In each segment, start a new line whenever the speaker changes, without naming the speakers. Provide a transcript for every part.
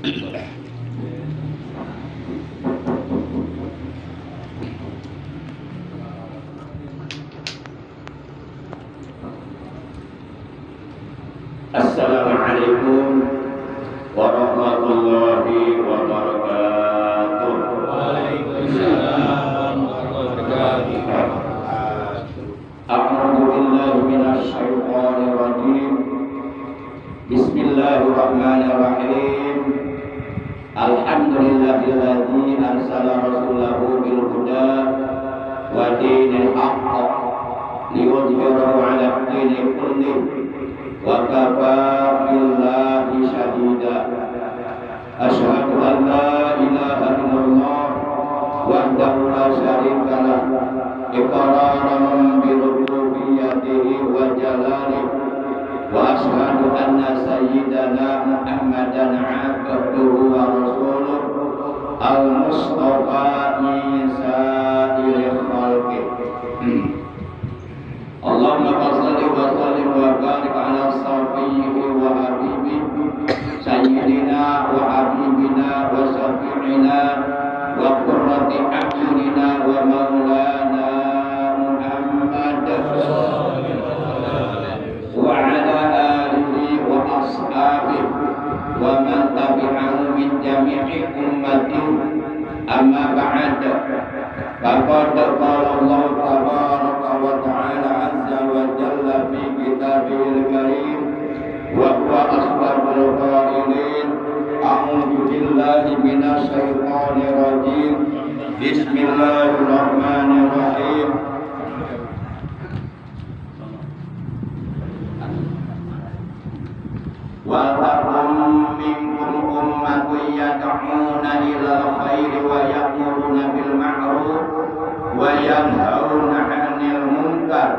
Assalamualaikum warahmatullahi wabarakatuh.
Waalaikumsalam warahmatullahi wabarakatuh.
A'udzu billahi minasy syaithanir rajim. Bismillahirrahmanirrahim. Alhamdulillahilladzi arsala rasulahu bil huda wa dinil haqq liyudhhirahu 'ala ad-dini kullih. Wa kafaa billahi syahida. Asyhadu an la ilaha illallah wahdahu la syarika lah iqraran bi rububiyyatihi wa jalalihi wa asyhadu anna sayyidana Muhammadan 'abduhu wa rasuluhu al-mustafa min sa'iril khalqi. Allahumma shalli wa sallim wa barik ala sayyidina wa habibi sayyidina wa habibina wa syafi'ina wa qurrati a'yunina wa maulana Muhammad wa ala alihi wa ashabihi wa man tabi'ahu min jami'i ummati amma ba'd. Faqad qala Allah tabaraka wa ta'ala azza wa jalla fi kitabihil karim wa huwa asbabul qailin a'udzu billahi minasy syaithanir rajim. Bismillahirrahmanirrahim. Wa takum minkum ummatun yad'una ilal khairi wa ya'muruna bil ma'ruf wa yanhauna 'anil munkar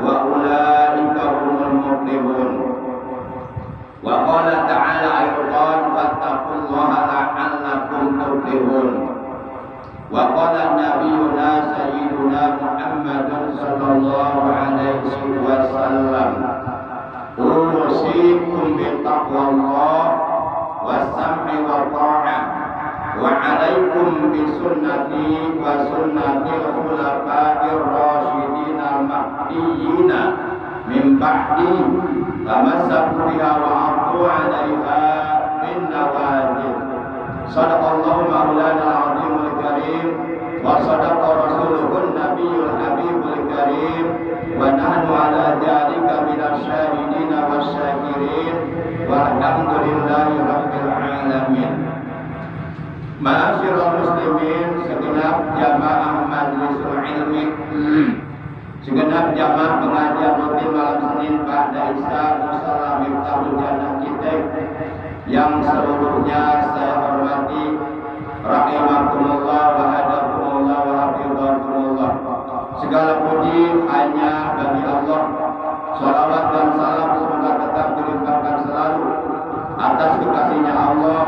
wa ulaika humul muflihun. Wa qala ta'ala ayatan wattaqullaha la'allakum tuflihun. Wa qala nabiyyuna sayyiduna Muhammadun sallallahu alaihi wasallam usikum bittaqwallah was-sam'i wa ta'ah wa 'alaikum bi sunnati wa sunnatil khulafa'ir rasyidin al-mahdiyyin min ba'di tamassaku biha wa 'addu 'alaiha bin nawajid. Shadaqallahu maulana al-'azimul karim wa sadaqa rasuluhun nabiyyul habibul karim wa nahnu 'ala dzalika minasy syahidin wasyakirin walhamdulillahi rabbil alamin. Ma'asyiral muslimin, segenap jamaah majlisul ilmi, segenap jamaah pengajian rutin malam Senin pada Isya Musalla Miftahul Jannah kita yang seluruhnya saya hormati, rahimakumullah wa hadakumullah wa hafizakumullah. Segala puji hanya bagi Allah. Salawat dan salam semoga tetap dilimpahkan selalu atas kekasihnya Allah,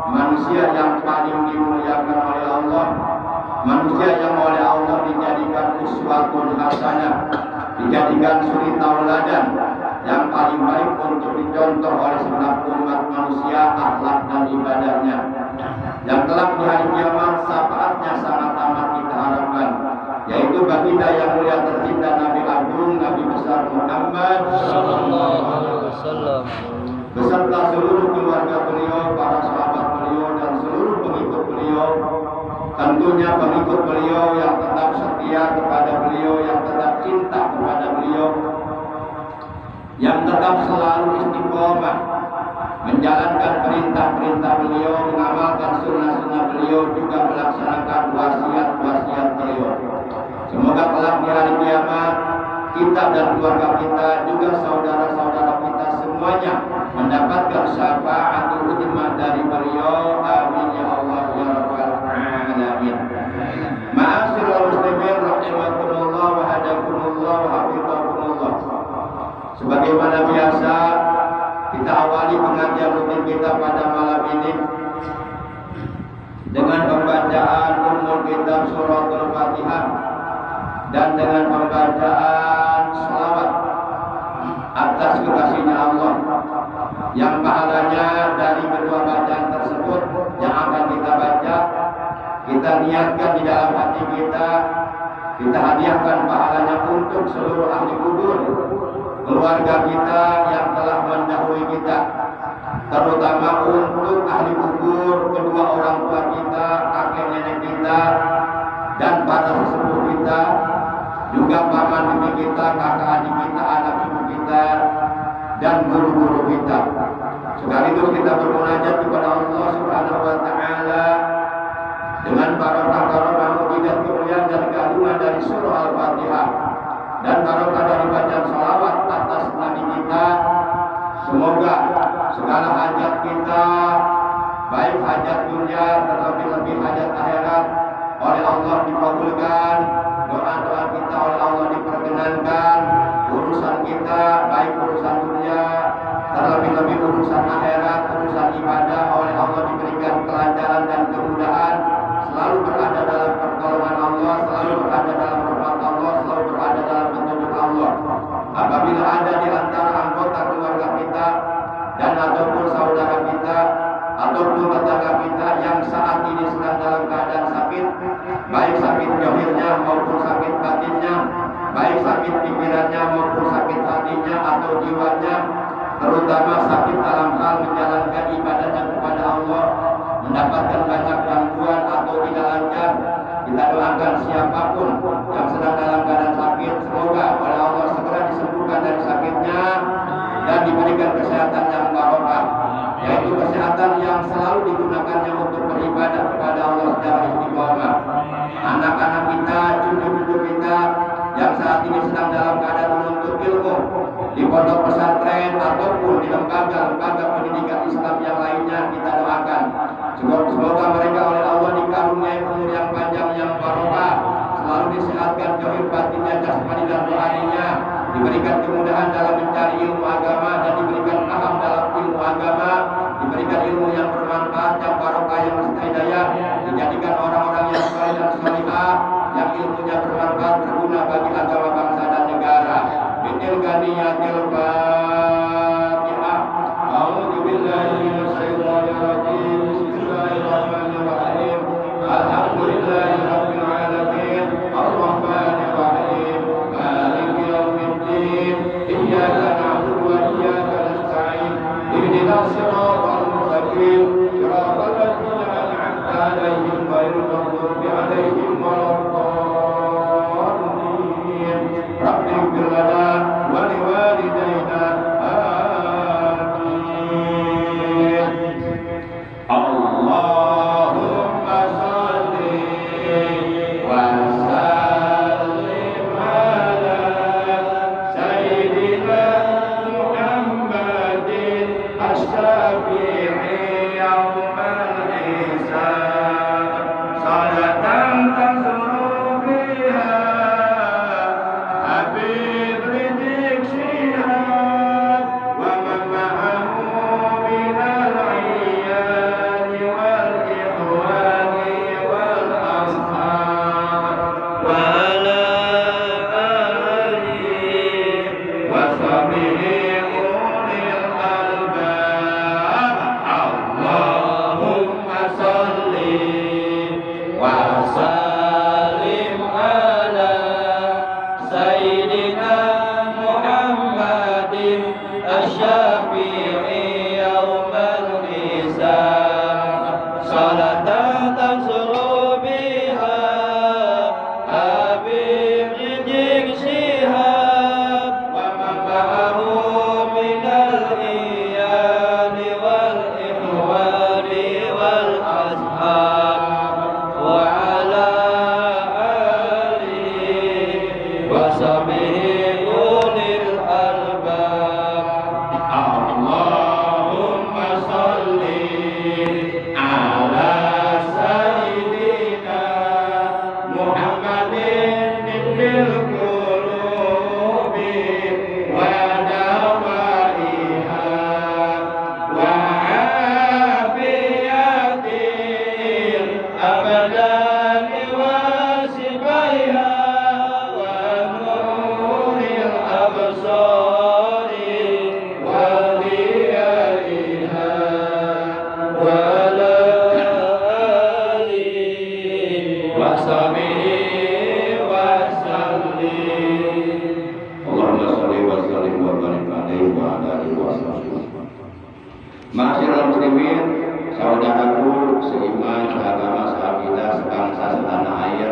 manusia yang paling dimuliakan oleh Allah, manusia yang oleh Allah dijadikan uswatun hasanah, dijadikan suri tauladan yang paling baik untuk dicontoh oleh segenap umat manusia akhlak dan ibadahnya, yang kelak di hari kiamat syafaatnya sangat amat kita harapkan, yaitu baginda yang mulia tercinta Nabi Agung Nabi besar Muhammad sallallahu alaihi wasallam beserta seluruh keluarga beliau, para sahabat beliau dan seluruh pengikut beliau. Tentunya pengikut beliau yang tetap setia kepada beliau, yang tetap cinta kepada beliau, yang tetap selalu istiqomah menjalankan perintah-perintah beliau, mengamalkan sunnah-sunnah beliau, juga melaksanakan wasiat-wasiat beliau. Semoga kelak di hari kiamat kita dan keluarga kita, juga saudara-saudara kita semuanya mendapatkan syafaatul uzma dari beliau. Amin ya Allah ya rabbal alamin. Ma'asyiral muslimin rahimakumullah wa hadakumullah wa hafizakumullah. Sebagaimana biasa, kita awali pengajian rutin kita pada malam ini dengan pembacaan Ummul Kitab Suratul Fatihah dan dengan pembacaan salawat atas kekasihnya Allah yang pahalanya dari kedua bacaan tersebut niatkan di dalam hati kita, kita hadiahkan pahalanya untuk seluruh ahli kubur, keluarga kita yang telah mendahului kita, terutama untuk ahli kubur, kedua orang tua kita, kakek nenek kita, dan para sesepuh kita, juga paman bibi kita, kakak adik kita, anak ibu kita, dan guru-guru kita. Sekaligus kita bermunajat kepada Allah Subhanahu wa taala dengan barokah mukjizat kemuliaan dan keagungan dari surah Al-Fatihah dan barokah dari bacaan salawat atas Nabi kita. Semoga segala hajat kita, baik hajat dunia terlebih-lebih hajat akhirat, oleh Allah dikabulkan, doa-doa kita oleh Allah diperkenankan, urusan kita baik urusan dunia terlebih-lebih urusan akhirat, urusan ibadah oleh Allah diberikan kelancaran dan kemudahan, selalu berada dalam pertolongan Allah, selalu berada dalam rahmat Allah, selalu berada dalam petunjuk Allah. Apabila ada di antara anggota keluarga kita dan ataupun saudara kita ataupun tetangga kita yang saat ini sedang dalam keadaan sakit, baik sakit zahirnya maupun sakit batinnya, baik sakit pikirannya maupun sakit hatinya atau jiwanya, terutama sakit dalam hal menjalankan ibadahnya kepada Allah, mendapatkan banyak gangguan atau tidak lancar, kita doakan siapapun yang sedang dalam keadaan sakit, semoga oleh Allah segera disembuhkan dari sakitnya dan diberikan kesehatan yang barokah, yaitu kesehatan yang selalu digunakannya untuk beribadah kepada Allah secara istiqomah. Anak-anak kita, cucu-cucu kita yang saat ini sedang dalam keadaan menuntut ilmu di pondok pesantren ataupun di lembaga-lembaga pendidikan Islam yang lainnya, kita doakan semoga mereka oleh Allah dikaruniai umur yang panjang yang barokah, selalu disehatkan zahir batinnya, jasmani dan rohaninya, diberikan kemudahan dalam mencari ilmu agama dan diberikan paham dalam ilmu agama, diberikan ilmu yang bermanfaat, yang barokah, yang hidayah, dijadikan orang-orang yang saleh dan salihah, yang ilmunya bermanfaat, berguna bagi agama, bangsa dan negara. Bitil ganiyatil Fatihah. A'udzu billahi minasyaitonir rajim. Bismillahirrahmanirrahim. Alhamdulillahirabbil alamin. Arrahmanir rahim. Maliki yaumiddin. Iyyaka na'budu wa iyyaka nasta'in. Ihdinas siratal mustaqim. Siratal ladzina an'amta 'alaihim ghairil maghdubi 'alaihim waladdallin. Rabbi ighfir lana wa liwalidayna. Amin. Allahumma shalli wa sallim ala sayyidina Muhammadin asy-syafi'i yaumal hisab. Salatan tasru biha Habib Rizik Syihab wa man ma'ahu minal iyali wal ikhwani wal ashab wa ala alihi wa sahbihi ulil albab. Ma'asyiral muslimin, saudaraku seiman, seagama, seakidah, sebangsa, setanah air,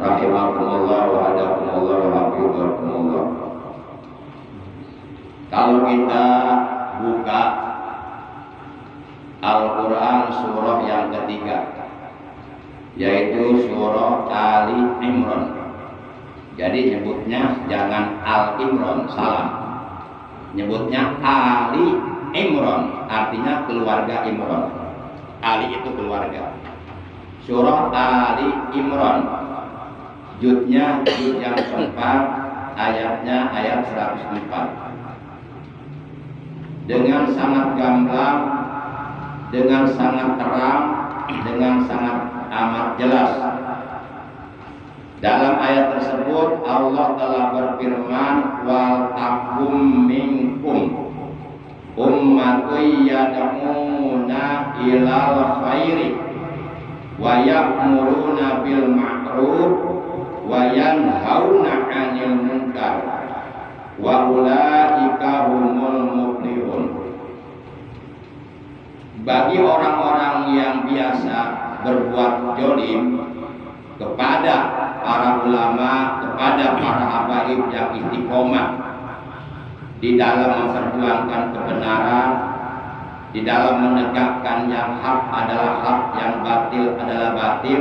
rahimakumullah wa hadakumullah wa hafizakumullah. Kalau kita buka Al-Quran surah yang ketiga, yaitu surah Ali Imran. Jadi nyebutnya jangan Al Imran, salah. Nyebutnya Ali Imran, artinya keluarga Imran. Ali itu keluarga. Surah Ali Imran, juznya juz yang keempat, ayatnya ayat 104. Dengan sangat gamblang, dengan sangat terang, dengan sangat amat jelas. Dalam ayat tersebut Allah telah berfirman, wal takum minkum ummatun yad'una ilal khairi wa ya'muruna bil ma'ruf wa yanhauna 'anil munkar wa ulaika humul muflihun. Bagi orang-orang yang biasa berbuat zalim kepada para ulama, kepada para habaib yang istiqomah di dalam memperjuangkan kebenaran, di dalam menegakkan yang hak adalah hak, yang batil adalah batil.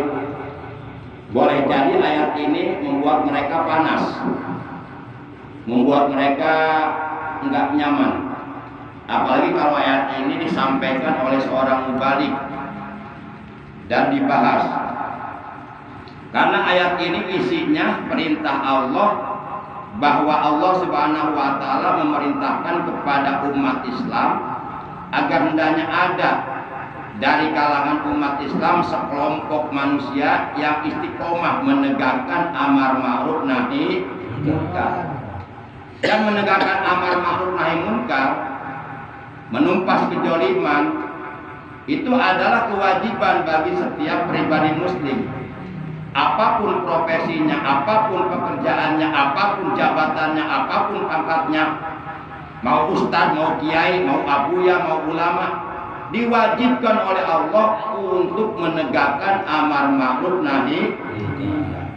Boleh jadi ayat ini membuat mereka panas, membuat mereka enggak nyaman. Apalagi kalau ayat ini disampaikan oleh seorang mubalik dan dibahas. Karena ayat ini isinya perintah Allah, bahwa Allah Subhanahu wa taala memerintahkan kepada umat Islam agar hendaknya ada dari kalangan umat Islam sekelompok manusia yang istiqomah menegakkan amar ma'ruf nahi munkar. Dan menegakkan amar ma'ruf nahi munkar, menumpas kedzaliman, itu adalah kewajiban bagi setiap pribadi muslim. Apapun profesinya, apapun pekerjaannya, apapun jabatannya, apapun pangkatnya, mau ustaz, mau kiai, mau abuya, mau ulama, diwajibkan oleh Allah untuk menegakkan amar ma'ruf nahi munkar.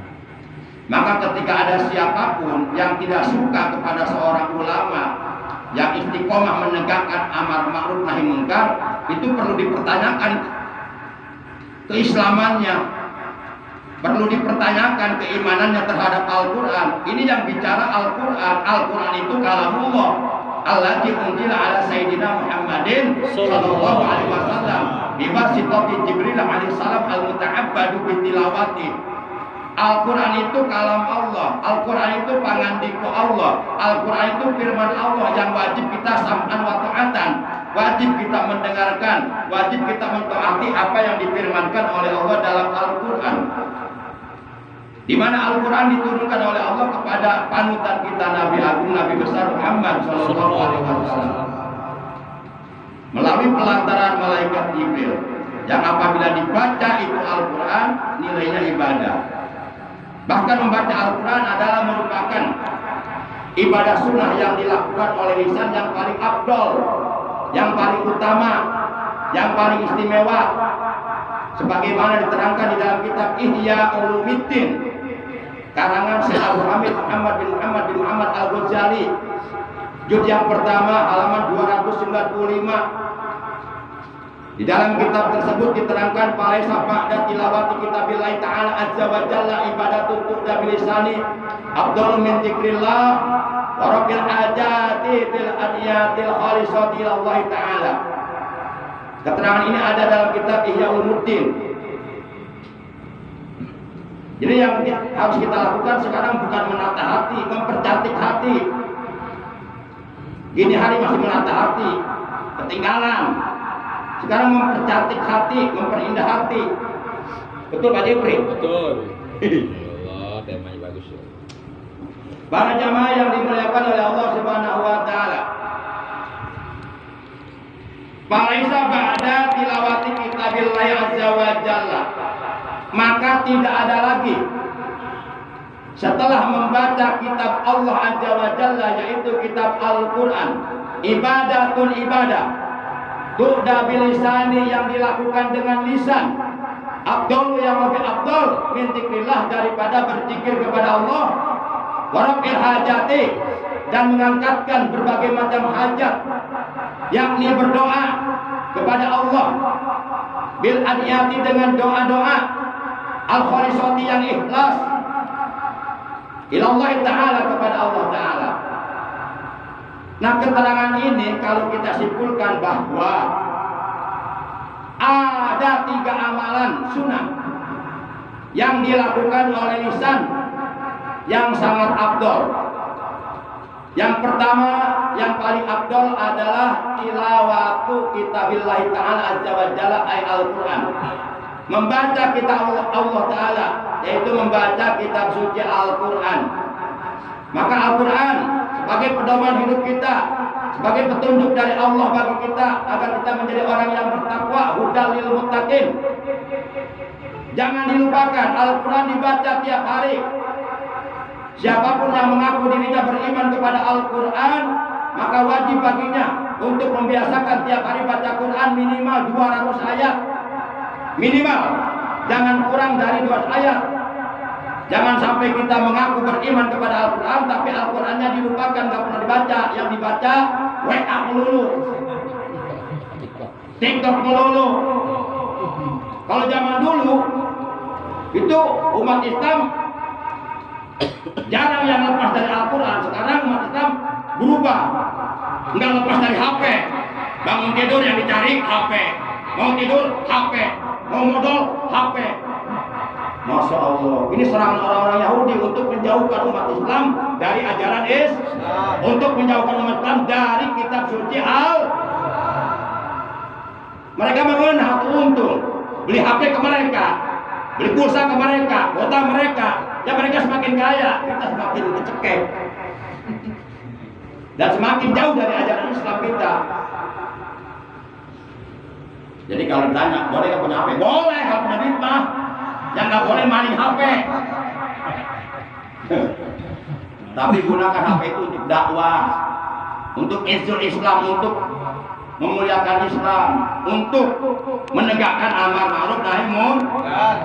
Maka ketika ada siapapun yang tidak suka kepada seorang ulama yang istiqomah menegakkan amar ma'ruf nahi munkar, itu perlu dipertanyakan keislamannya, perlu dipertanyakan keimanannya terhadap Al-Quran. Ini yang bicara Al-Quran. Al-Quran itu kalamullah allati unzila ala sayyidina Muhammadin sallallahu alaihi wasallam biwasitati Jibril alaihi salam al-muta'abbadu bitilawati. Al-Quran itu kalam Allah, Al-Quran itu pangandiko Allah, Al-Quran itu firman Allah yang wajib kita sam'an wa ta'atan, wajib kita mendengarkan, wajib kita mentaati apa yang difirmankan oleh Allah dalam Al-Quran. Di mana Al-Quran diturunkan oleh Allah kepada panutan kita, Nabi Agung, Nabi besar Muhammad sallallahu alaihi wasallam, melalui pelantaran malaikat Jibril, yang apabila dibaca itu Al-Quran nilainya ibadah. Bahkan membaca Al-Quran adalah merupakan ibadah sunnah yang dilakukan oleh lisan yang paling afdol, yang paling utama, yang paling istimewa, sebagaimana diterangkan di dalam kitab Ihya Ulumuddin karangan Syekh Abu Hamid Muhammad bin Muhammad Al-Ghazali, juz yang pertama halaman 295. Di dalam kitab tersebut diterangkan falaisa ba'da tilawati kitabillahi ta'ala azza wa jalla ibadatun tu'da bilisani afdalu min dzikrillah wa rabbil hajati bil adiyatil khalisati ilallahi ta'ala. Keterangan ini ada dalam kitab Ihya Ulumuddin. Jadi yang harus kita lakukan sekarang bukan menata hati, mempercantik hati. Gini hari masih menata hati, ketinggalan. Sekarang mempercantik hati, memperindah hati. Betul Pak Jepri? Betul.
Allah, temanya bagus ya.
Para jamaah yang dimuliakan oleh Allah Subhanahu wa taala. Falaisa ba'da tilawati kitabillahi azza wa jalla, maka tidak ada lagi setelah membaca kitab Allah azza wa jalla, yaitu kitab Al-Quran, ibadatun ibadah, tu'da bilisani yang dilakukan dengan lisan, afdal yang lebih afdal min dzikrillah daripada berzikir kepada Allah, wa raf'il hajati dan mengangkatkan berbagai macam hajat, yakni berdoa kepada Allah, bil adiyati dengan doa-doa, al khalisati yang ikhlas, ilallah ta'ala kepada Allah ta'ala. Nah, keterangan ini kalau kita simpulkan bahwa ada 3 amalan sunnah yang dilakukan oleh lisan yang sangat afdol. Yang pertama, yang paling afdol adalah tilawatu kitabillahi ta'ala azza wa jalla ay al-Quran. Membaca kitab Allah ta'ala, yaitu membaca kitab suci Al-Quran. Maka Al-Quran sebagai pedoman hidup kita, sebagai petunjuk dari Allah bagi kita agar kita menjadi orang yang bertakwa, hudal lil muttaqin. Jangan dilupakan, Al-Quran dibaca tiap hari. Siapapun yang mengaku dirinya beriman kepada Al-Quran, maka wajib baginya untuk membiasakan tiap hari baca Quran minimal 200 ayat. Minimal, jangan kurang dari 200 ayat. Jangan sampai kita mengaku beriman kepada Al-Quran tapi Al-Qurannya dilupakan, gak pernah dibaca. Yang dibaca WA melulu, TikTok melulu. Kalau zaman dulu itu umat Islam jarang yang lepas dari Al-Quran. Sekarang umat Islam berubah, nggak lepas dari HP. Bangun tidur yang dicari HP, mau tidur HP, mau modal HP. Masya Allah, ini serangan orang-orang Yahudi untuk menjauhkan umat Islam dari ajaran Islam, untuk menjauhkan umat Islam dari kitab suci Al. Mereka mengenal hati untung, beli HP ke mereka, beli pulsa ke mereka, kota mereka. Ya mereka semakin kaya, kita semakin kecekek dan semakin jauh dari ajaran Islam kita. Jadi kalau ditanya, boleh nggak punya HP? Boleh, kalau punya duit mah. Yang nggak boleh maling HP. Tapi gunakan HP itu untuk dakwah, untuk izzul Islam, untuk memuliakan Islam, untuk menegakkan amar ma'ruf nahi munkar.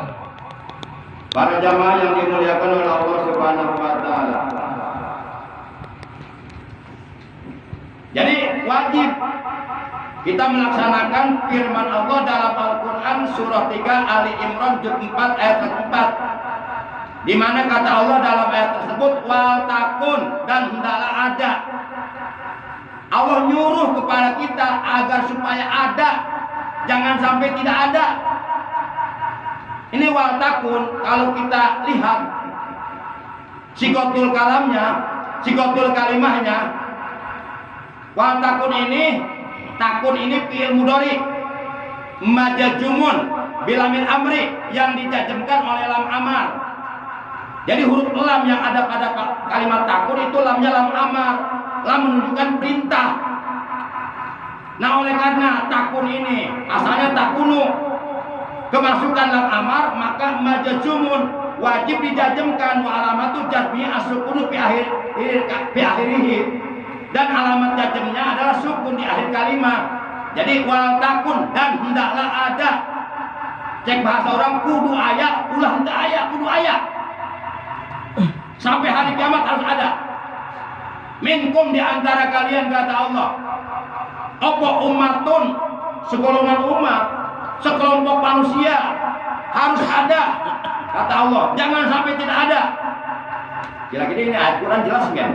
Para jamaah yang dimuliakan oleh Allah Subhanahu wa taala. Jadi wajib kita melaksanakan firman Allah dalam Al-Quran surah 3 Ali Imran juz 4 ayat 4, di mana kata Allah dalam ayat tersebut wal takun, dan hendaklah ada. Allah nyuruh kepada kita agar supaya ada, jangan sampai tidak ada. Ini wal takun, kalau kita lihat sigotul kalamnya, sigotul kalimahnya, wal takun ini fi'il mudhari majajumun bilamil amri yang dijajemkan oleh lam amar. Jadi huruf lam yang ada pada kalimat takun itu lamnya lam amar, lam menunjukkan perintah. Nah, oleh karena takun ini asalnya takunu, kemasukan lam amar, maka majajumun wajib dijajemkan, wa alamatu jazmi as-sukunu fi akhirih. Dan alamat jazmnya adalah sukun di akhir kalimat. Jadi wal takun, dan hendaklah ada. Cek bahasa orang, kudu ayat, ulah hendak ayat, kudu ayat. Sampai hari kiamat harus ada. Minkum di antara kalian kata Allah. Apa umatun, segolongan umat, sekelompok manusia harus ada kata Allah. Jangan sampai tidak ada. Kira-kira ini ayat Quran jelas kan?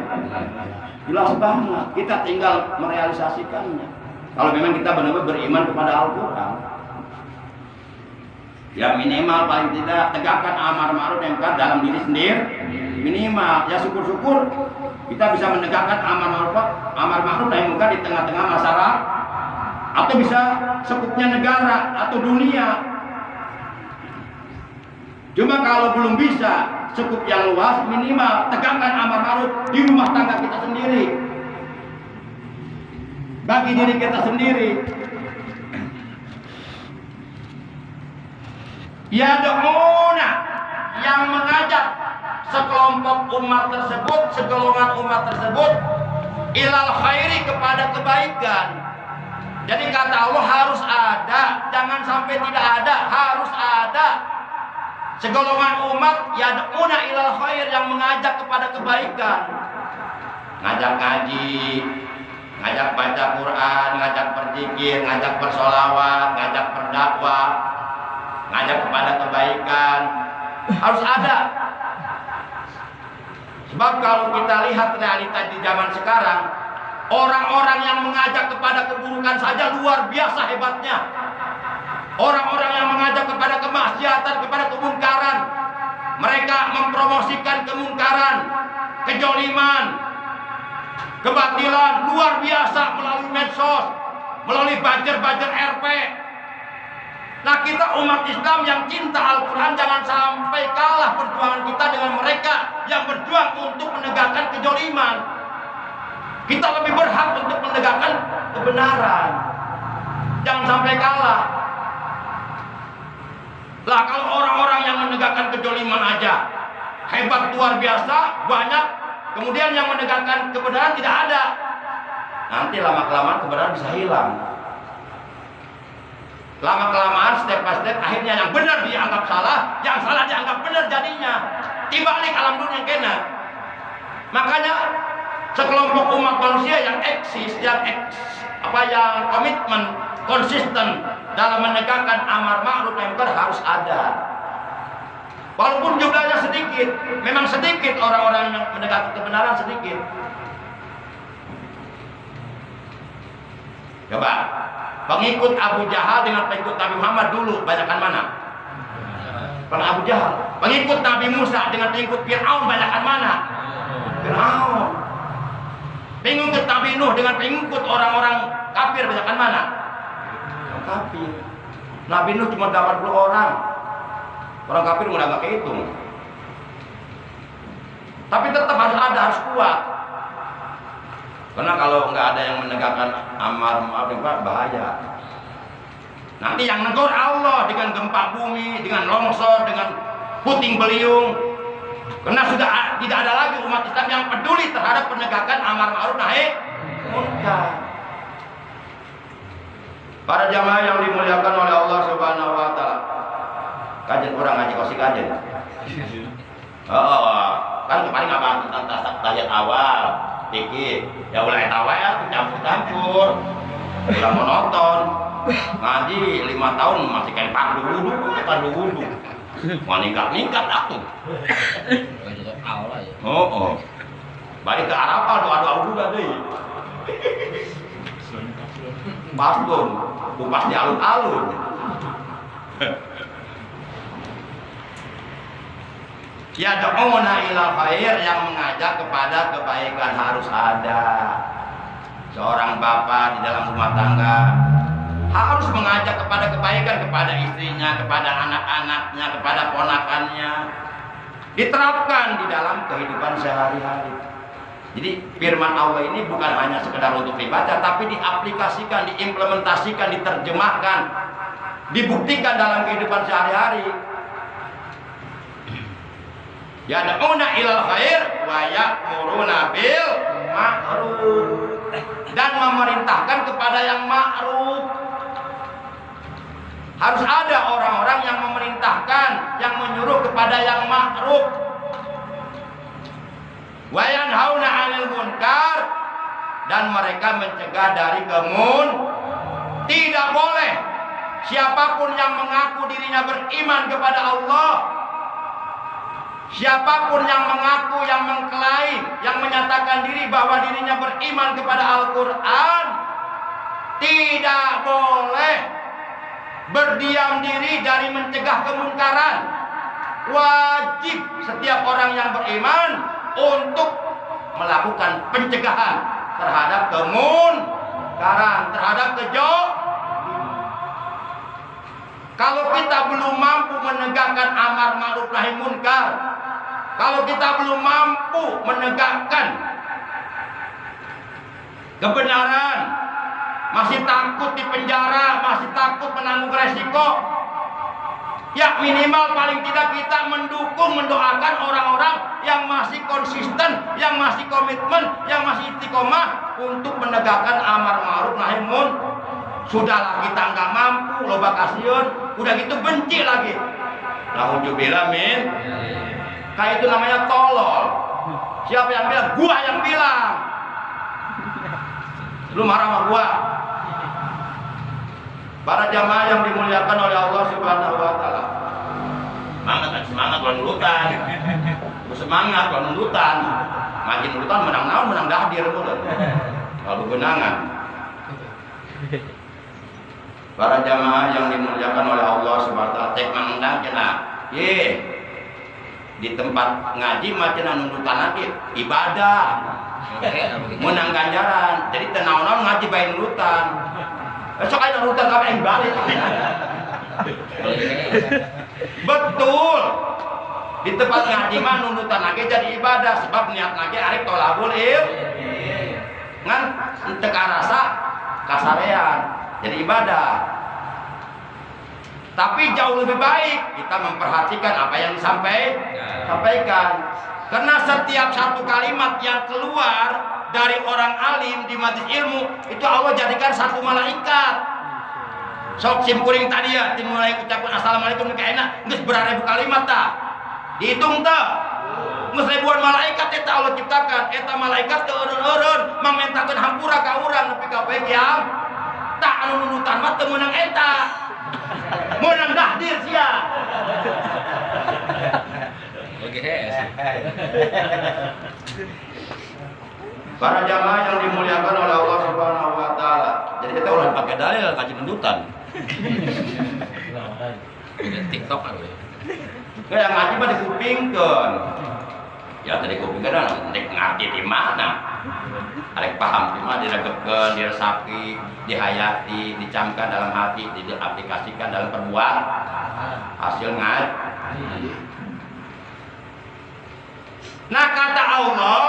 Jelas banget, kita tinggal merealisasikannya. Kalau memang kita benar-benar beriman kepada Al-Quran, ya minimal paling tidak tegakkan amar ma'ruf nahi munkar dalam diri sendiri. Minimal, ya syukur-syukur kita bisa menegakkan amar ma'ruf nahi munkar di tengah-tengah masyarakat, atau bisa sekupnya negara atau dunia. Cuma kalau belum bisa cukup yang luas, minimal tegakkan amar ma'ruf di rumah tangga kita sendiri, bagi diri kita sendiri. Ya do'una, yang mengajak sekelompok umat tersebut, segolongan umat tersebut ilal khairi, kepada kebaikan. Jadi kata Allah harus ada, jangan sampai tidak ada, harus ada. Segolongan umat yad'una ilal khair, yang mengajak kepada kebaikan. Ngajak ngaji, ngajak baca Quran, ngajak berzikir, ngajak bersolawat, ngajak berdakwah, ngajak kepada kebaikan. Harus ada. Sebab kalau kita lihat realita di zaman sekarang, orang-orang yang mengajak kepada keburukan saja luar biasa hebatnya. Orang-orang yang mengajak kepada kemaksiatan, kepada kemungkaran, mereka mempromosikan kemungkaran, kejoliman, kebatilan luar biasa melalui medsos, melalui bajer-bajer RP. Nah, kita umat Islam yang cinta Al-Quran jangan sampai kalah perjuangan kita dengan mereka yang berjuang untuk menegakkan kejoliman. Kita lebih berhak untuk menegakkan kebenaran. Jangan sampai kalah. Lah, kalau orang-orang yang menegakkan kejoliman aja hebat luar biasa, banyak, kemudian yang menegakkan kebenaran tidak ada, nanti lama-kelamaan kebenaran bisa hilang. Lama-kelamaan, step by step, akhirnya yang benar dianggap salah, yang salah dianggap benar jadinya. Dibalik alam dunia kena. Makanya sekelompok umat manusia yang eksis, yang komitmen, konsisten dalam menegakkan amar ma'ruf nahi munkar harus ada. Walaupun jumlahnya sedikit, memang sedikit orang-orang yang menegakkan kebenaran sedikit. Coba, pengikut Abu Jahal dengan pengikut Nabi Muhammad dulu banyakan mana? Abu Jahal. Pengikut Nabi Musa dengan pengikut Fir'aun banyakan mana? Fir'aun. Pengikut Nabi Nuh dengan pengikut orang-orang kafir banyakan mana? Kafir. Nabi Nuh cuma 80 orang. Orang kafir udah gak kehitung. Tapi tetap harus ada, harus kuat. Karena kalau nggak ada yang menegakkan amar ma'ruf bahaya. Nanti yang negor Allah dengan gempa bumi, dengan longsor, dengan puting beliung. Karena sudah tidak ada lagi umat Islam yang peduli terhadap penegakan amar ma'ruf nahi munkar. Para jamaah yang dimuliakan oleh Allah Subhanahu wa taala. Kajian orang ngaji kosi kajian. Oh, kan kemarin ngabahas tentang tahiyat awal, dikit. Ya ulai tawa ya campur-campur. Udah monoton. Ngaji 5 tahun masih kayak pardu wudu. Mau ningkat aku. Oh. Balik ke Arafah doa-doa udah deh. Pastun, kupas di alun-alun. Ya da'una ila khair, yang mengajak kepada kebaikan harus ada. Seorang bapak di dalam rumah tangga harus mengajak kepada kebaikan kepada istrinya, kepada anak-anaknya, kepada ponakannya. Diterapkan di dalam kehidupan sehari-hari. Jadi firman Allah ini bukan hanya sekedar untuk dibaca, tapi diaplikasikan, diimplementasikan, diterjemahkan, dibuktikan dalam kehidupan sehari-hari. Yad'una ilal khair wa ya'muruna bil ma'ruf, dan memerintahkan kepada yang ma'ruf. Harus ada orang-orang yang memerintahkan, yang menyuruh kepada yang ma'ruf. Wa yanhauna 'anil munkar, dan mereka mencegah dari Tidak boleh siapapun yang mengaku dirinya beriman kepada Allah, siapapun yang mengaku, yang mengklaim, yang menyatakan diri bahwa dirinya beriman kepada Al-Quran, tidak boleh berdiam diri dari mencegah kemungkaran. Wajib setiap orang yang beriman untuk melakukan pencegahan terhadap kemungkaran, terhadap Kalau kita belum mampu menegakkan amar ma'ruf nahi munkar, kalau kita belum mampu menegakkan kebenaran, masih takut dipenjara, masih takut menanggung resiko, ya minimal paling tidak kita mendukung, mendoakan orang-orang yang masih konsisten, yang masih komitmen, yang masih istiqomah untuk menegakkan amar ma'ruf nahi munkar. Sudahlah kita nggak mampu, loba kasihan, udah gitu benci lagi. Nauzubillah min. Kayak itu namanya tolol. Siapa yang bilang? Gua yang bilang. Lu marah sama gua. Para jamaah yang dimuliakan oleh Allah Subhanahu wa taala. Semangat kalau nurutan. Semangat kalau nurutan. Ngaji nurutan menang naon menang dahdir mulut. Kalau benangan. Para jamaah yang dimuliakan oleh Allah Subhanahu wa taala, cek mangdang cenah. Di tempat ngaji mah cenah nurutan lagi ibadah. Menang ganjaran. Jadi teu naon-naon ngaji bae nurutan. Besok aja nurutan kabeh yang balik. Betul. Di tempat ngaji mah nurutan lagi jadi ibadah sebab niat lagi arek tolabul ngan teu karasa kasarean jadi ibadah. Tapi jauh lebih baik kita memperhatikan apa yang disampaikan. Karena setiap satu kalimat yang keluar dari orang alim di majelis ilmu itu Allah jadikan satu malaikat. Sok simkuring tadi ya, mulai ucapkan assalamualaikum ke enak, geus berarebu kalimat tah. Dihitung tah. Geus ribuan malaikat eta Allah ciptakan. Eta malaikat teu eureun-eureun mamentakeun hampura ka urang nepi ka poe kiam. Tah anu nunutan mah teu meunang eta. Meunang dahdir sia.
Oke,
Para jamaah yang dimuliakan oleh Allah Subhanahu wa taala. Jadi kita ulah pakai dalil kaji nudutan.
TikTok kan.
Kayak ngaji mah dikupingkeun. Ya tadi kupingkeun nek ngarti di mana. Arek paham di mana diregepkeun, diresapi, dihayati, dicamkan dalam hati, diaplikasikan dalam perbuatan. Hasil ngaji. Nah kata Allah,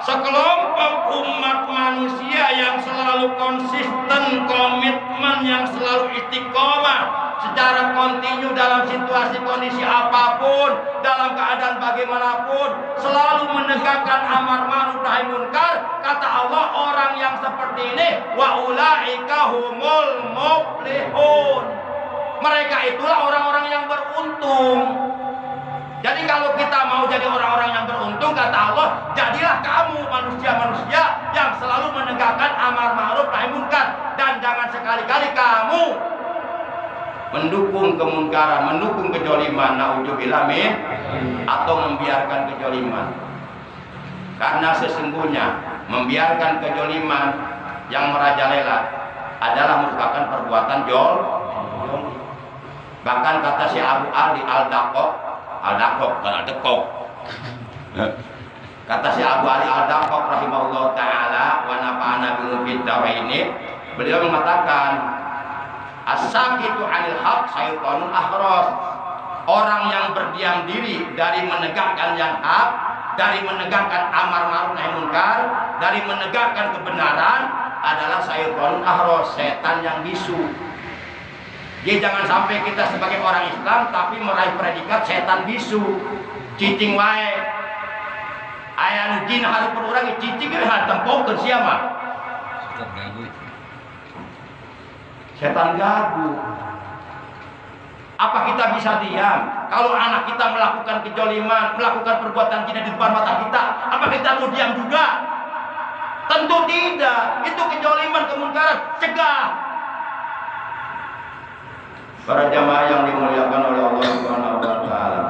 sekelompok umat manusia yang selalu konsisten, komitmen, yang selalu istiqomah secara kontinu dalam situasi kondisi apapun, dalam keadaan bagaimanapun, selalu menegakkan amar ma'ruf nahi munkar. Kata Allah, orang yang seperti ini wa ulaika humul muflihun. Mereka itulah orang-orang yang beruntung. Jadi kalau kita mau jadi orang-orang yang beruntung, kata Allah, jadilah kamu manusia-manusia yang selalu menegakkan amar ma'ruf nahi munkar, dan jangan sekali-kali kamu mendukung kemunkaran, mendukung kejoliman, naudzubillah min, atau membiarkan kejoliman. Karena sesungguhnya membiarkan kejoliman yang merajalela adalah merupakan perbuatan jol. Bahkan kata si Abu Ali Al-Dakok, kata si Abu Ali Al-Dakok rahimahullah ta'ala wa nafa'ana bil ini, beliau mengatakan as-sakitu 'anil haq syaitonul ahras. Orang yang berdiam diri dari menegakkan yang hak, dari menegakkan amar ma'ruf nahi munkar, dari menegakkan kebenaran adalah syaitonul ahras, setan yang bisu. Jadi jangan sampai kita sebagai orang Islam tapi meraih predikat setan bisu, cicing wae. Aya nu jin hareupeun urang cicing ge tempongkeun sia mah. Setan gagu. Apa kita bisa diam kalau anak kita melakukan kejoliman, melakukan perbuatan zina di depan mata kita? Apa kita mau diam juga? Tentu tidak. Itu kejoliman, kemunkaran, cegah. Para jamaah yang dimuliakan oleh Allah Subhanahu wa taala.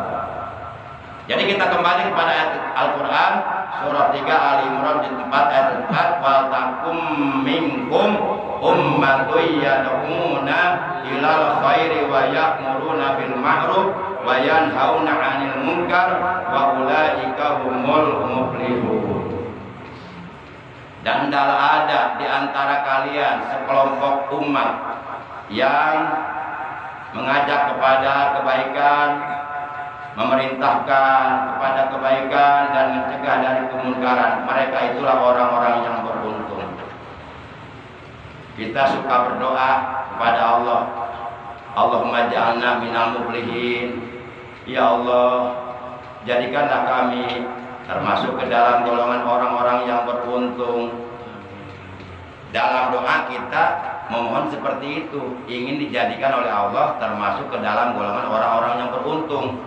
Jadi kita kembali kepada ayat Al-Qur'an surah 3 Ali Imran di tempat ayat 4, wa takum minkum ummatun yad'una ilal khairi wa ya'muruna bil ma'ruf wa yanhauna 'anil munkar wa ulaika humul muflihun. Dan hendaklah ada di antara kalian sekelompok umat yang mengajak kepada kebaikan, memerintahkan kepada kebaikan, dan mencegah dari kemunkaran. Mereka itulah orang-orang yang beruntung. Kita suka berdoa kepada Allah, Allahumma ja'alna minal muflihin. Ya Allah, jadikanlah kami termasuk ke dalam golongan orang-orang yang beruntung. Dalam doa kita memohon seperti itu, ingin dijadikan oleh Allah termasuk ke dalam golongan orang-orang yang beruntung.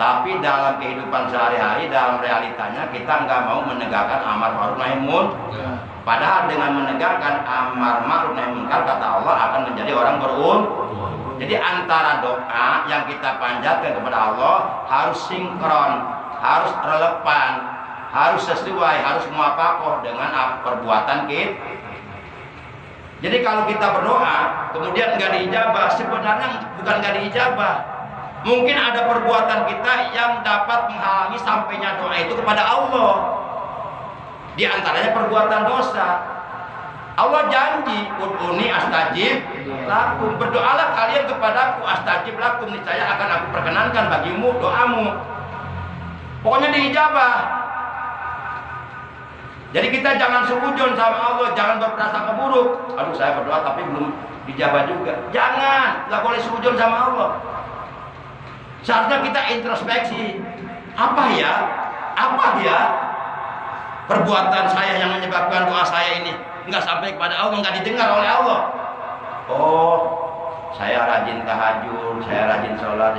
Tapi dalam kehidupan sehari-hari, dalam realitanya kita nggak mau menegakkan amar ma'ruf nahi munkar. Padahal dengan menegakkan amar ma'ruf nahi munkar, kata Allah akan menjadi orang beruntung. Jadi antara doa yang kita panjatkan kepada Allah harus sinkron, harus relevan, harus sesuai, harus muafakoh dengan perbuatan kita. Jadi kalau kita berdoa kemudian nggak diijabah, sebenarnya bukan nggak diijabah. Mungkin ada perbuatan kita yang dapat menghalangi sampainya doa itu kepada Allah. Di antaranya perbuatan dosa. Allah janji, ud'uni astajib lakum, berdoalah kalian kepadaku astajib lakum, niscaya akan aku perkenankan bagimu doamu. Pokoknya diijabah. Jadi kita jangan suudzon sama Allah, jangan berprasangka buruk. Aduh, saya berdoa tapi belum dijabah juga. Jangan, nggak boleh suudzon sama Allah. Seharusnya kita introspeksi. Apa ya perbuatan saya yang menyebabkan doa saya ini nggak sampai kepada Allah, nggak didengar oleh Allah. Oh, saya rajin tahajud, saya rajin sholat.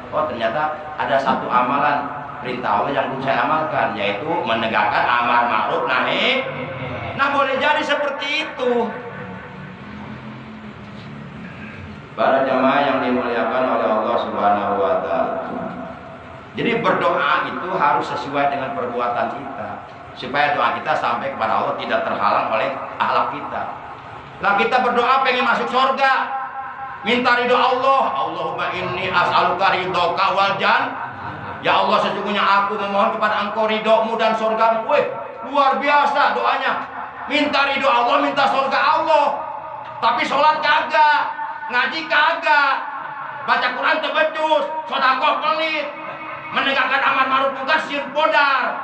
Oh, ternyata ada satu amalan perintah Allah yang belum saya amalkan, yaitu menegakkan amar ma'ruf nahi. Nah, boleh jadi seperti itu. Para jamaah yang dimuliakan oleh Allah Subhanahu wa Ta'ala. Jadi berdoa itu harus sesuai dengan perbuatan kita, supaya doa kita sampai kepada Allah, tidak terhalang oleh akhlak kita. Nah, kita berdoa pengen masuk surga, minta ridho Allah. Allahumma inni as'aluka ridhoka wal jannah. Ya Allah, sesungguhnya aku memohon kepada Engkau ridhomu dan surgamu. Wih, luar biasa doanya. Minta ridho Allah, minta surga Allah. Tapi sholat kagak, ngaji kagak, baca Quran tebecus, sedekah pelit, menegakkan amar ma'ruf munkar sir bodar.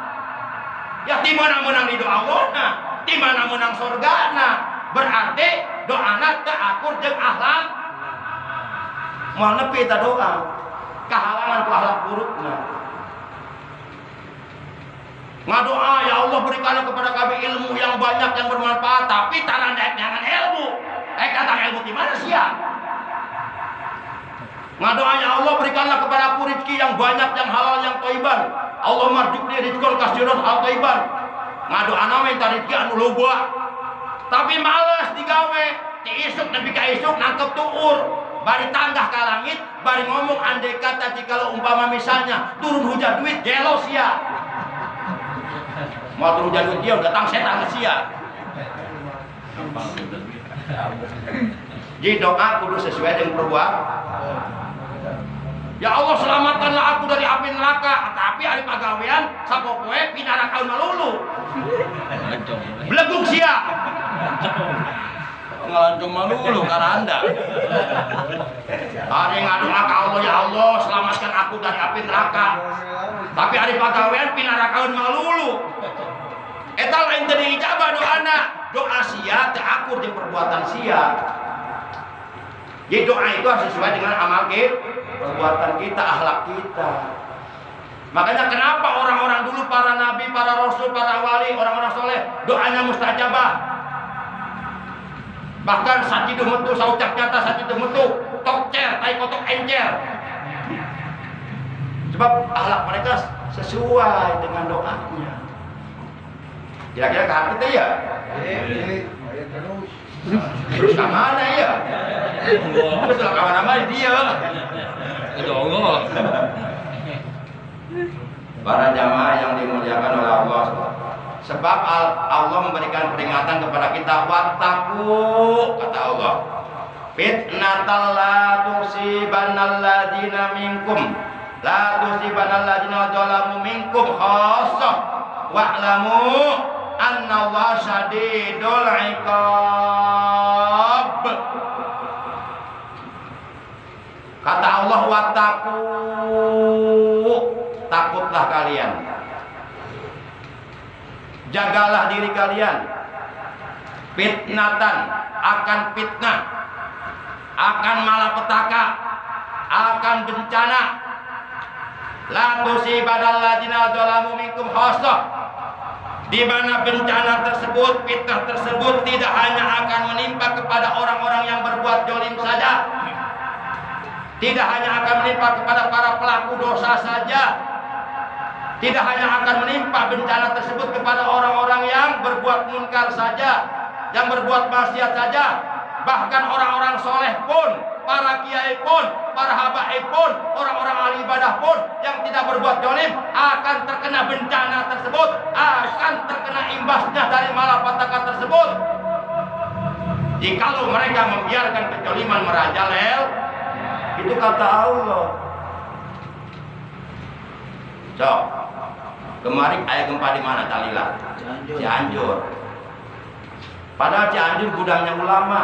Ya di mana menang ridho Allah, nah, di mana menang surga, nah. Berarti doana teu akur jeung akhlak. Moal nepi ta doa? Kehalangan ku akhlak burukna. Ngadoa, ya Allah berikanlah kepada kami ilmu yang banyak yang bermanfaat, tapi tarang daek nyangan ilmu. Datang ilmu di mana sih ya? Ngadoa, ya Allah berikanlah kepada aku rezeki yang banyak, yang halal, yang thayyiban. Allah marzuqni rizqan katsiran al thayyiban. Ngadoa na minta rezeki anu loba. Tapi males digawe, ti isuk nepi ka isuk nangkep tuur. Bari tanggah ka langit, bari ngomong andai kata jikalau umpama misalnya turun hujan duit gelos ya. Mau turun hujan duit dia datang setan sia. Jadi doa kudu sesuai dengan perbuatan. Ya Allah selamatkanlah aku dari api neraka, tapi hari pagawean sapopoe pinarakaun malulu. Beleguk sia. Ngelancung malulu karanda. Hari ngadoa ka Allah, ya Allah selamatkan aku dari api neraka. Tapi hari pagawean pinarakaun malulu. Eta lain teu diijabah doana. Doa sia teu akur jeung perbuatan sia. Jadi doa itu harus sesuai dengan amal kita, perbuatan kita, akhlak kita. Makanya kenapa orang-orang dulu, para nabi, para rasul, para wali, orang-orang soleh, doanya mustajabah. Bahkan sajiduh metu, saucap nyata sajiduh metu, tokcer, tai kotok encer. Sebab akhlak mereka sesuai dengan doanya. Kira-kira ke hati itu ya? Terus ke mana ya? Terus ke mana dia? Para jamaah yang dimuliakan oleh Allah. Sebab Allah memberikan peringatan kepada kita, wattaqu, kata Allah, fitnatal la tusibannal ladzina minkum, la tusibannal ladzina zalamu minkum khassah, wa'lamu annallaha syadidul iqab. Kata Allah, wattaqu, takutlah kalian, jagalah diri kalian, fitnatan, akan fitnah, akan malapetaka, akan bencana, la tusibannal ladzina zalamu minkum khassah, di mana bencana tersebut, fitnah tersebut tidak hanya akan menimpa kepada orang-orang yang berbuat zalim saja, tidak hanya akan menimpa kepada para pelaku dosa saja, tidak hanya akan menimpa bencana tersebut kepada orang-orang yang berbuat munkar saja, yang berbuat maksiat saja, bahkan orang-orang soleh pun, para kiai pun, para habaib pun, orang-orang ahli ibadah pun yang tidak berbuat zalim akan terkena bencana tersebut, akan terkena imbasnya dari malapetaka tersebut. Jikalau mereka membiarkan kezaliman merajalela, itu kata Allah. Cok, kemarin ayah gempa di mana Talila? Cianjur. Padahal Cianjur gudangnya ulama,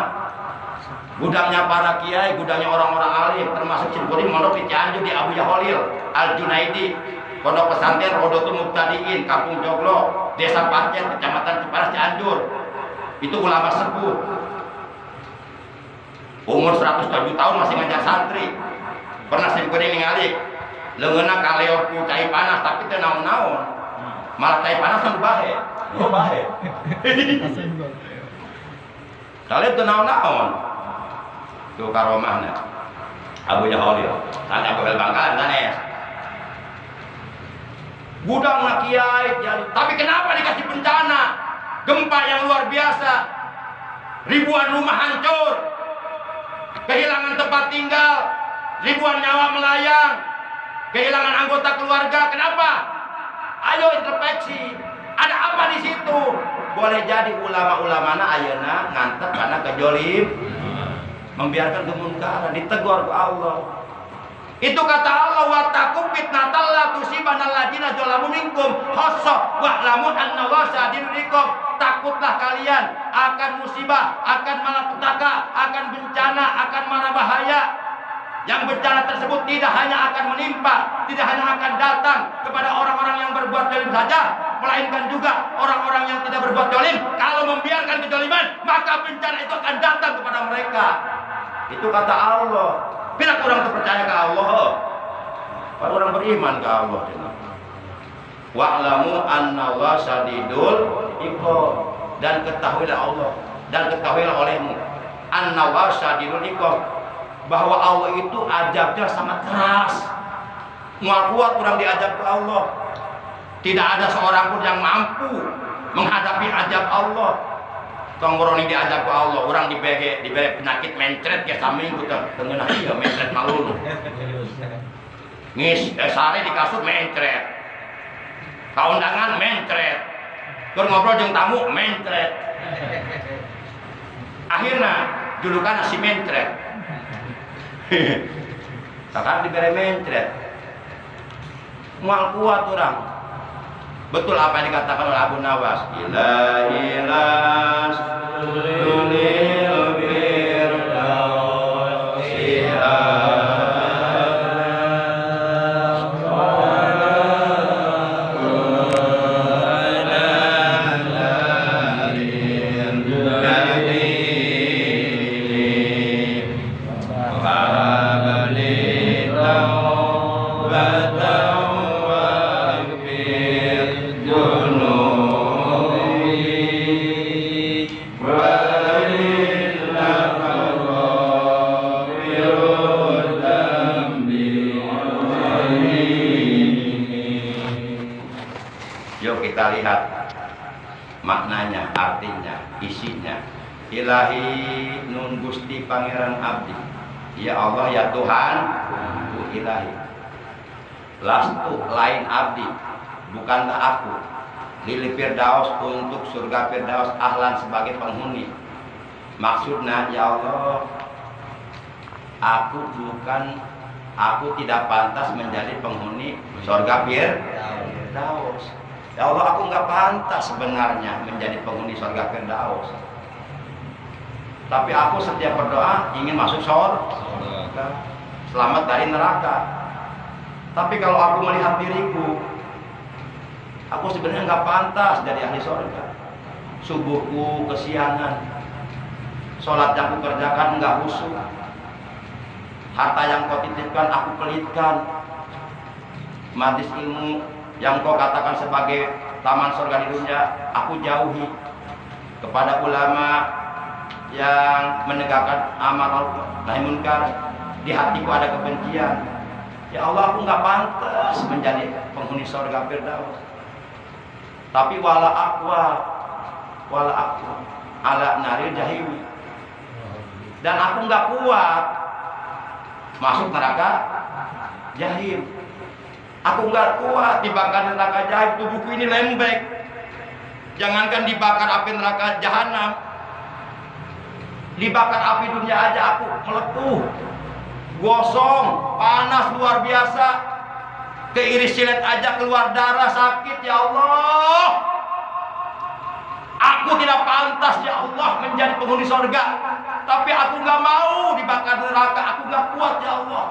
gudangnya para kiai, gudangnya orang-orang alim, termasuk Simpurin mondok di Cianjur di Abu Yaholil, Al Junaidi, pondok pesantren Rodotul Muqtadiin, Kampung Joglo, Desa Pacet, Kecamatan Cipanas, Cianjur. Itu ulama sepuh, umur 107 tahun masih ngajar santri. Pernah Simpurin ningali, leungeunna kaleor ku cai panas tapi teu naon-naon. Malah cai panas kan bahe. Oh bahe. Kalian teu naon-naon. Tuh karomahna Abu Yaholil, tadi Abu Bangkalan sanes. Gudang kiai, tapi kenapa dikasih bencana? Gempa yang luar biasa, ribuan rumah hancur, kehilangan tempat tinggal, ribuan nyawa melayang, kehilangan anggota keluarga. Kenapa? Ayo introspeksi. Ada apa di situ? Boleh jadi ulama-ulamana ayeuna ngantep karena kejolim, membiarkan kemunkaran, ditegur ke Allah. Itu kata Allah, wattaqu fitnatal la tusibanal ladzina zalamu minkum khassah wa'lamu annallaha syadidul iqab. Takutlah kalian akan musibah, akan malapetaka, akan bencana, akan mara bahaya. Yang bencana tersebut tidak hanya akan menimpa, tidak hanya akan datang kepada orang-orang yang berbuat zalim saja, melainkan juga orang-orang yang tidak berbuat zalim. Kalau membiarkan kezaliman, maka bencana itu akan datang kepada mereka. Itu kata Allah. Bila kurang terpercaya ke Allah, para orang beriman ke Allah. Wa'lamu annallaha syadidul iqab, dan ketahuilah Allah, dan ketahuilah olehmu annallaha syadidul iqab, bahwa Allah itu azabnya sangat keras. Mual kuat orang diajab ke Allah. Tidak ada seorang pun yang mampu menghadapi azab Allah. Tongkrong diajak ke Allah, orang diberi penyakit mencret ke samping kita tengenah dia mencret malulu. Ngis sare di kasur mencret, kaundangan mencret, keur ngobrol jeung tamu mencret. Akhirnya julukan si mencret. Sekarang diberi mencret. Mual kuat orang. Betul apa yang dikatakan oleh Abu Nawas, ilahilas tulil firdausi maknanya, artinya, isinya. Ilahi nun Gusti Pangeran Abdi, ya Allah ya Tuhan, ilahi. Lastu lain abdi, bukanlah aku. Lili Firdaus untuk surga Firdaus ahlan sebagai penghuni. Maksudnya ya Allah, aku tidak pantas menjadi penghuni surga Firdaus. Ya Allah, aku nggak pantas sebenarnya menjadi penghuni surga Firdaus. Tapi aku setiap berdoa ingin masuk surga, selamat dari neraka. Tapi kalau aku melihat diriku, aku sebenarnya nggak pantas jadi ahli surga. Subuhku kesiangan, sholat yang aku kerjakan nggak khusyuk, harta yang kau titipkan aku pelitkan, majlis ilmu yang kau katakan sebagai taman surga di dunia, aku jauhi. Kepada ulama yang menegakkan amar nahi munkar, di hatiku ada kebencian. Ya Allah, aku nggak pantas menjadi penghuni surga Firdaus. Tapi wala aqwa ala naril jahim. Dan aku nggak kuat masuk neraka jahim. Aku nggak kuat dibakar neraka jahim. Tubuhku ini lembek. Jangankan dibakar api neraka jahanam, dibakar api dunia aja aku melepuh, gosong, panas luar biasa. Keiris silet aja keluar darah, sakit. Ya Allah, aku tidak pantas ya Allah menjadi penghuni surga. Tapi aku nggak mau dibakar neraka, aku nggak kuat ya Allah.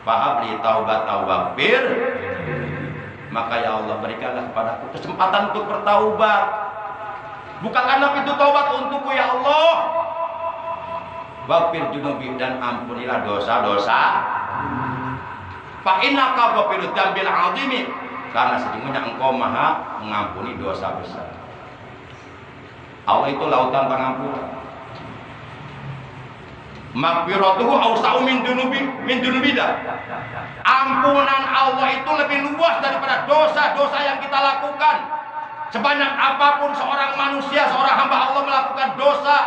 Fa'abli taubat tawabir. Maka ya Allah, berikanlah kepadaku kesempatan untuk bertaubat. Bukakanlah pintu taubat untukku ya Allah. Wafir junubi, dan ampunilah dosa-dosa. Fa innaka ghafirud dzambil azimi, karena sesungguhnya Engkau Maha mengampuni dosa besar. Allah itu lautan pengampunan. Maghfiratuhu awsa'u min dunubidah. Ampunan Allah itu lebih luas daripada dosa-dosa yang kita lakukan. Sebanyak apapun seorang manusia, seorang hamba Allah melakukan dosa,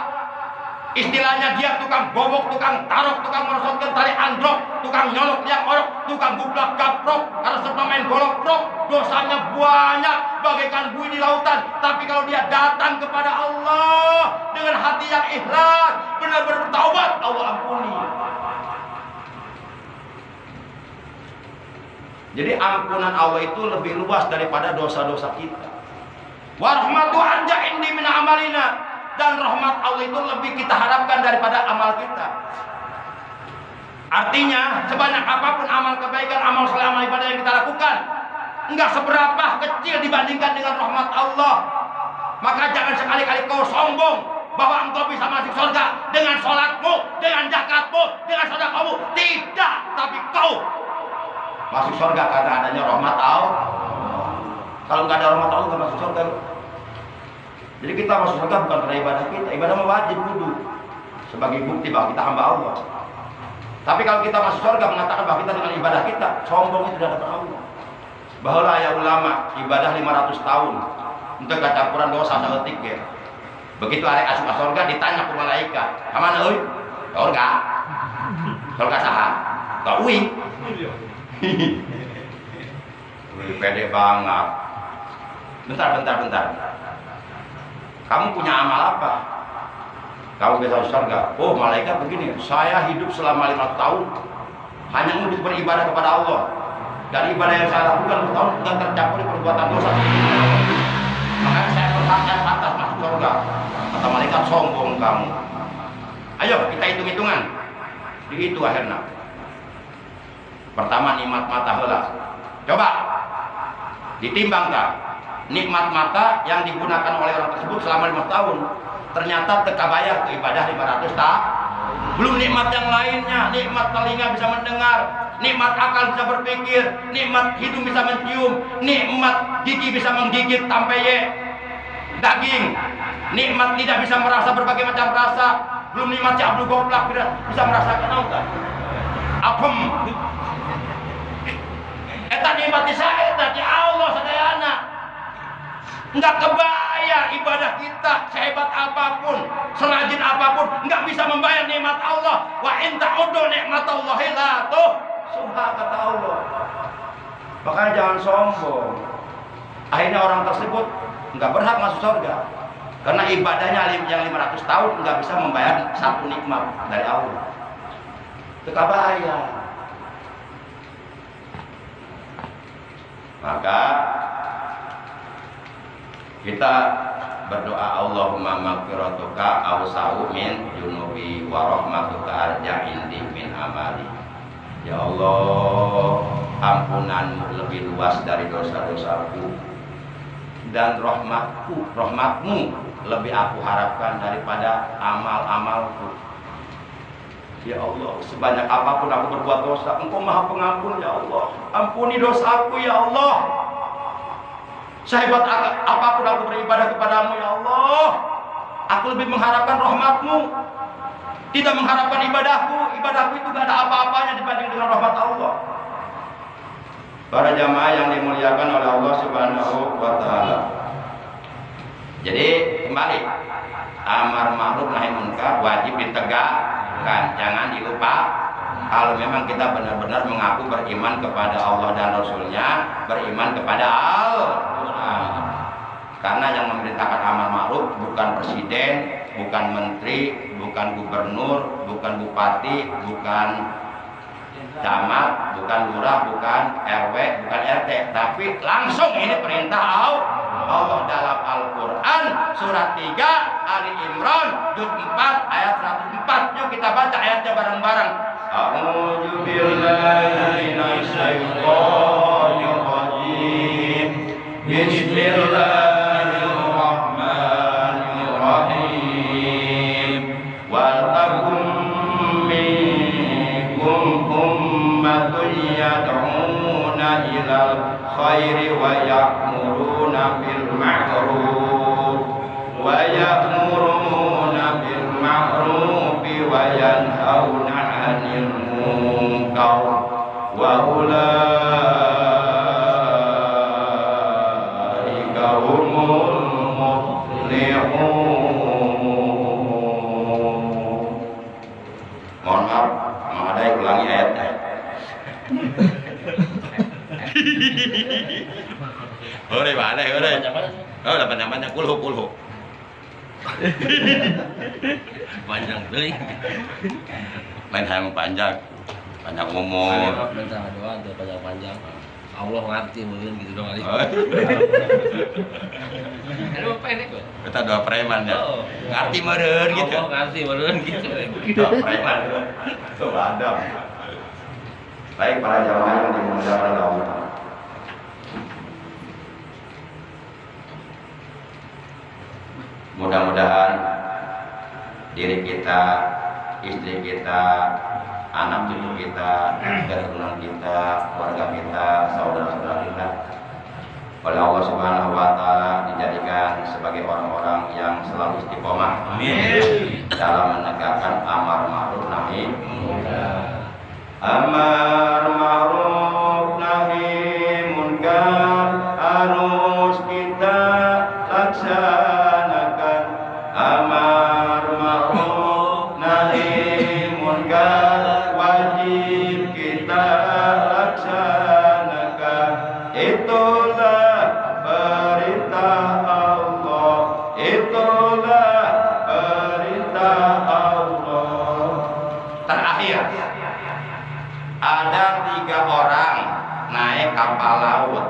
istilahnya dia tukang bobok, tukang tarok, tukang merosotkan tali androk, tukang nyolok liang orok, tukang gublak gaprok, karena serta main golok prok, dosanya banyak bagaikan buih di lautan. Tapi kalau dia datang kepada Allah dengan hati yang ikhlas, benar-benar bertaubat, Allah ampuni. Jadi ampunan Allah itu lebih luas daripada dosa-dosa kita. Warahmatu anja indi min amalina, dan rahmat Allah itu lebih kita harapkan daripada amal kita. Artinya sebanyak apapun amal kebaikan, amal saleh, amal ibadah yang kita lakukan, enggak seberapa kecil dibandingkan dengan rahmat Allah. Maka jangan sekali-kali kau sombong bahwa engkau bisa masuk surga dengan sholatmu, dengan zakatmu, dengan sedekahmu. Tidak, tapi kau masuk surga karena adanya rahmat Allah. Kalau nggak ada rahmat Allah, nggak masuk surga. Jadi kita masuk surga bukan karena ibadah kita. Ibadah wajib kudu sebagai bukti bahwa kita hamba Allah. Tapi kalau kita masuk surga mengatakan bahwa kita dengan ibadah kita, sombong itu tidak dapat Allah. Bahwa ya ulama ibadah 500 tahun untuk kecampuran dosa seetik ya. Begitu arek asup surga ditanya ke malaikat, "Kamana euy?" "Surga." "Surga saha?" "Ka uing." Wih, pede banget. Bentar. Kamu punya amal apa? Kamu bisa surga. Oh, malaikat begini. Saya hidup selama 5 tahun hanya untuk beribadah kepada Allah. Dan ibadah yang saya lakukan bertahun dan tercampur perbuatan dosa. Makanya saya pantas masuk surga. Kata malaikat, sombong kamu. Ayo kita hitung-hitungan. Dihitung akhirnya. Pertama nikmat mata heula. Coba ditimbang tak? Nikmat mata yang digunakan oleh orang tersebut selama 5 tahun ternyata terkabayar ke ibadah 500 tahun. Belum nikmat yang lainnya, nikmat telinga bisa mendengar, nikmat akal bisa berpikir, nikmat hidung bisa mencium, nikmat gigi bisa menggigit tampeye daging, nikmat lidah bisa merasa berbagai macam rasa, belum nikmat abdul goblak bisa merasakan auta apem. Eta nikmat saya, eta Allah sadayana. Enggak kebayar ibadah kita sehebat apapun, serajin apapun, enggak bisa membayar nikmat Allah. Wa in ta'uddu nikmatallahi la tuhsuha, kata Allah. Makanya jangan sombong. Akhirnya orang tersebut enggak berhak masuk surga karena ibadahnya yang 500 tahun enggak bisa membayar satu nikmat dari Allah. Itu kabayar. Maka kita berdoa, Allahumma maghfiratuka awsa'u min junubi wa rahmatuka arja indi min amali. Ya Allah, ampunanmu lebih luas dari dosa-dosaku, dan rahmatmu lebih aku harapkan daripada amal-amalku. Ya Allah, sebanyak apapun aku berbuat dosa, Engkau Maha Pengampun ya Allah. Ampuni dosaku ya Allah. Sehebat apapun aku beribadah kepadamu ya Allah, aku lebih mengharapkan rahmat-Mu, tidak mengharapkan ibadahku. Ibadahku itu gak ada apa-apanya dibanding dengan rahmat Allah. Para jamaah yang dimuliakan oleh Allah Subhanahu wa Ta'ala. Jadi kembali, amar ma'ruf nahi munkar wajib ditegakkan, jangan dilupa. Kalau memang kita benar-benar mengaku beriman kepada Allah dan Rasulnya, beriman kepada Al-Quran. Karena yang memerintahkan amar ma'ruf bukan presiden, bukan menteri, bukan gubernur, bukan bupati, bukan camat, bukan lurah, bukan RW, bukan RT, tapi langsung ini perintah Allah dalam Al-Quran surat 3 Ali Imran juz 4 ayat 104. Yuk kita baca ayatnya bareng-bareng. A'udzu billahi minasyaitonir rajim. Bismillahirrahmanirrahim. Wal takum minkum ummatun yad'una ilal khairi wa ya'muruna bil ma'ruf wa ya'muruna bil ma'ruf wa yanhauna 'anil munkar wa ulaika humul muflihun. Mohon maaf, mengadai ulangi ayatnya. Boleh, boleh. Oh, udah panjang-panjang, kulhu.
Panjang tuh.
Lain yang panjang umur.
Panjang doang tuh panjang. Allah ngerti mungkin gitu dong kali. Ada apa ini kok?
Kita dua preman ya. Ngerti meureun gitu.
Allah ngerti meureun gitu.
Dua preman. Tuh Adam. Baik para jamaah yang dimuliakan oleh Allah. Mudah-mudahan diri kita, istri kita, anak cucu kita, keturunan kita, keluarga kita, saudara-saudara kita oleh Allah Subhanahu wa Ta'ala dijadikan sebagai orang-orang yang selalu istiqomah. Amin. Dalam menegakkan amar ma'ruf nahi munkar. Amar ma'ruf nahi munkar harus kita laksanakan. Amar ma'ruf nahi munkar wajib kita laksanakan. Itulah perintah Allah, itulah perintah Allah. Terakhir, ada 3 orang naik kapal laut.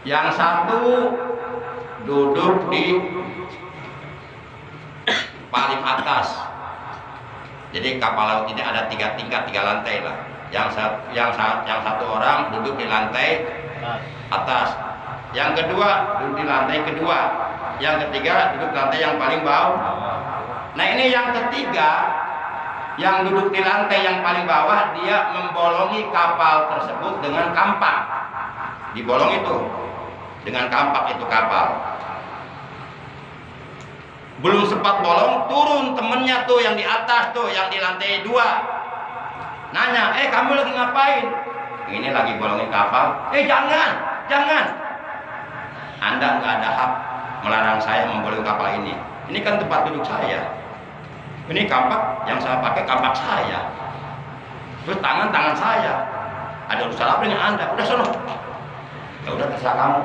Yang satu duduk di paling atas. Jadi kapal laut ini ada 3 tingkat, 3 lantai lah. Yang satu orang duduk di lantai atas. Yang kedua duduk di lantai kedua. Yang ketiga duduk di lantai yang paling bawah. Nah ini yang ketiga, yang duduk di lantai yang paling bawah, dia membolongi kapal tersebut dengan kampak. Dibolong itu dengan kampak itu kapal. Belum sempat bolong, turun temennya tuh yang di atas tuh, yang di lantai 2. Nanya, kamu lagi ngapain? Ini lagi bolongin kapal. Jangan. Anda nggak ada hak melarang saya membolong kapal ini. Ini kan tempat duduk saya. Ini kampak yang saya pakai, kampak saya. Terus tangan saya. Ada urusan apa dengan Anda? Udah sono. Ya udah terserah kamu.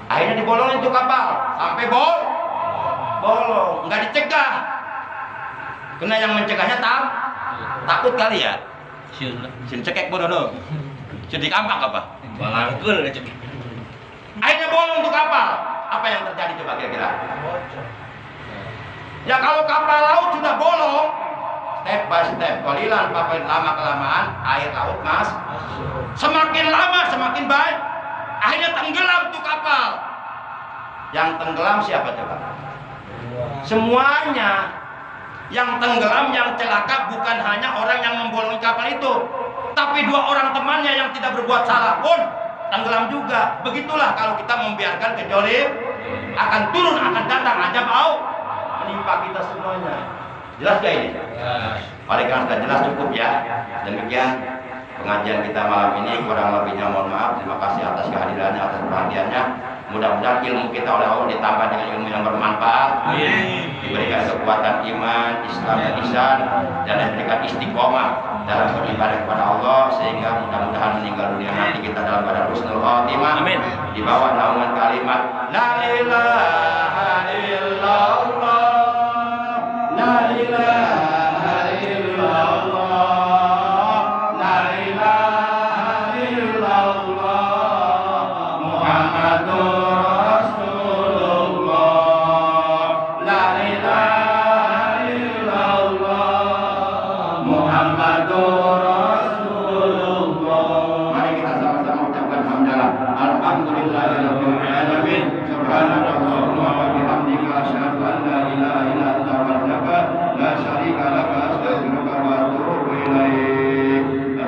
Akhirnya dibolongin tuh kapal sampai bolong, nggak dicegah. Karena yang mencegahnya takut kali ya. Sin cekek bodoh. Jadi kampak apa?
Balangkul aja.
Akhirnya bolong tuh kapal. Apa yang terjadi coba kira-kira? Ya kalau kapal laut sudah bolong, step by step, kalilan lama kelamaan air laut semakin lama semakin baik. Akhirnya tenggelam tuh kapal. Yang tenggelam siapa coba? Semuanya. Yang tenggelam, yang celaka bukan hanya orang yang membolongi kapal itu, tapi 2 orang temannya yang tidak berbuat salah pun tenggelam juga. Begitulah kalau kita membiarkan kejolim, akan turun, akan datang azab menimpa kita semuanya. Jelas gak ini? Mari kan sudah jelas, cukup ya. Demikian pengajian kita malam ini, kurang lebihnya mohon maaf. Terima kasih atas kehadirannya, atas perhatiannya. Mudah-mudahan ilmu kita oleh Allah ditambah dengan ilmu yang bermanfaat. Diberikan kekuatan iman, Islam dan ihsan, dan diberikan istiqomah dalam beribadah kepada Allah, sehingga mudah-mudahan meninggal dunia nanti kita dalam keadaan husnul khotimah. Amin. Di bawah naungan kalimat la ilaha illallah, la ilaha illallah, la ilaha illallah, Muhammadur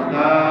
Ya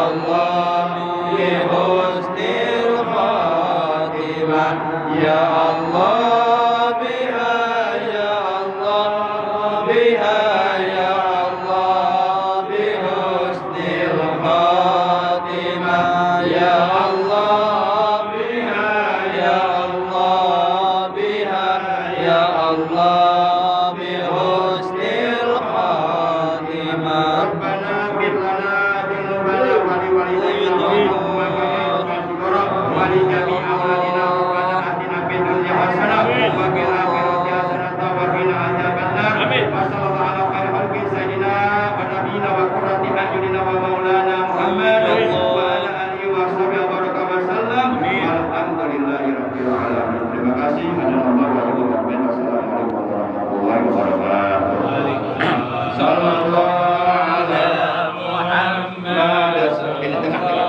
Allah bi husnil khatimah ya Allah biha ya Allah biha ya Allah bi husnil khatimah ya Allah biha ya Allah biha ya Allah bi husnil khatimah Rabbana bil lana dzunubana wa li walidayna wa li jami'i awladina Rabbana atina fid dunya hasanah wa fil akhirati hasanah wa qina adzabannar wa sallallahu ala khairil khalqi sayyidina wa nabiyina wa qurrati a'yunina wa maulana Muhammad wa ala alihi wa sahbihi baraka wa sallam walhamdulillahi rabbil alamin. Terima kasih. Assalamualaikum warahmatullahi wabarakatuh. Sallallahu ala Muhammad. Ini tengah-tengah.